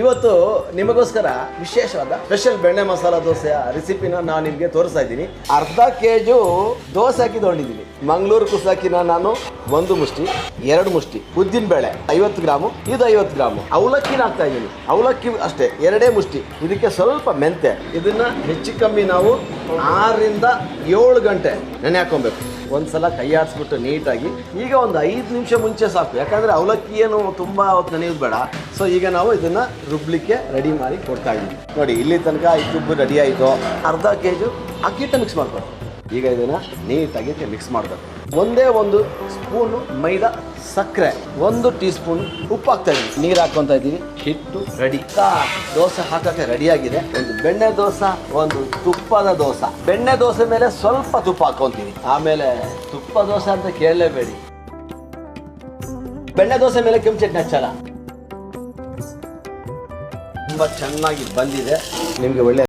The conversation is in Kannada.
ಇವತ್ತು ನಿಮಗೋಸ್ಕರ ವಿಶೇಷವಾದ ಸ್ಪೆಷಲ್ ಬೆಣ್ಣೆ ಮಸಾಲ ದೋಸೆಯ ರೆಸಿಪಿನ ನಾನು ನಿಮಗೆ ತೋರಿಸ್ತಾ ಇದ್ದೀನಿ. ಅರ್ಧ ಕೆಜಿ ದೋಸೆ ಹಾಕಿ ತಗೊಂಡಿದ್ದೀನಿ. ಮಂಗಳೂರು ಕುಸಕಿನ ನಾನು 1 ಮುಷ್ಟಿ, 2 ಮುಷ್ಟಿ, ಉದ್ದಿನ ಬೇಳೆ 50 ಗ್ರಾಮು, ಇದು 50 ಗ್ರಾಮು, ಅವಲಕ್ಕಿನ ಹಾಕ್ತಾ ಇದ್ದೀನಿ. ಅವಲಕ್ಕಿ ಅಷ್ಟೇ 2 ಮುಷ್ಟಿ. ಇದಕ್ಕೆ ಸ್ವಲ್ಪ ಮೆಂತೆ. ಇದನ್ನ ಹೆಚ್ಚು ಕಮ್ಮಿ ನಾವು 6 ರಿಂದ 7 ಗಂಟೆ ನೆನೆ ಹಾಕೊಬೇಕು. ಒಂದ್ಸಲ ಕೈ ಆಡಿಸ್ಬಿಟ್ಟು ನೀಟಾಗಿ ಈಗ ಒಂದು 5 ನಿಮಿಷ ಮುಂಚೆ ಸಾಕು, ಯಾಕಂದ್ರೆ ಅವಲಕ್ಕಿ ಏನು ತುಂಬಾ ಹೊತ್ತು ನೆನೆಯೋದು ಬೇಡ. ಸೊ ಈಗ ನಾವು ಇದನ್ನ ರುಬ್ಲಿಕ್ಕೆ ರೆಡಿ ಮಾಡಿ ಕೊಡ್ತಾ ಇದ್ದೀವಿ. ನೋಡಿ, ಇಲ್ಲಿ ತನಕ ರುಬ್ಬು ರೆಡಿ ಆಯಿತು. ಅರ್ಧ ಕೆಜಿ ಅಕ್ಕಿಟ್ಟ ಮಿಕ್ಸ್ ಮಾಡ್ಕೊಂಡು ಈಗ ಇದನ್ನ ನೀಟಾಗಿ ಮಿಕ್ಸ್ ಮಾಡಬೇಕು. ಒಂದೇ 1 ಸ್ಪೂನು ಮೈದಾ, ಸಕ್ಕರೆ, 1 ಟೀ ಸ್ಪೂನ್ ಉಪ್ಪು ಹಾಕ್ತಾ ಇದ್ದೀವಿ. ನೀರು ಹಾಕ್ಕೊತಾ ಇದ್ದೀವಿ. ಹಿಟ್ಟು ರೆಡಿ. ದೋಸೆ ಹಾಕಕ್ಕೆ ರೆಡಿಯಾಗಿದೆ. ಒಂದು ಬೆಣ್ಣೆ ದೋಸೆ, ಒಂದು ತುಪ್ಪದ ದೋಸೆ. ಬೆಣ್ಣೆ ದೋಸೆ ಮೇಲೆ ಸ್ವಲ್ಪ ತುಪ್ಪ ಹಾಕೊಂತೀವಿ. ಆಮೇಲೆ ತುಪ್ಪ ದೋಸೆ ಅಂತ ಕೇಳಲೇಬೇಡಿ. ಬೆಣ್ಣೆ ದೋಸೆ ಮೇಲೆ ಕೆಂಪು ಚಟ್ನಿ ಹಚ್ಚಲ್ಲ. ತುಂಬ ಚೆನ್ನಾಗಿ ಬಂದಿದೆ. ನಿಮಗೆ ಒಳ್ಳೆ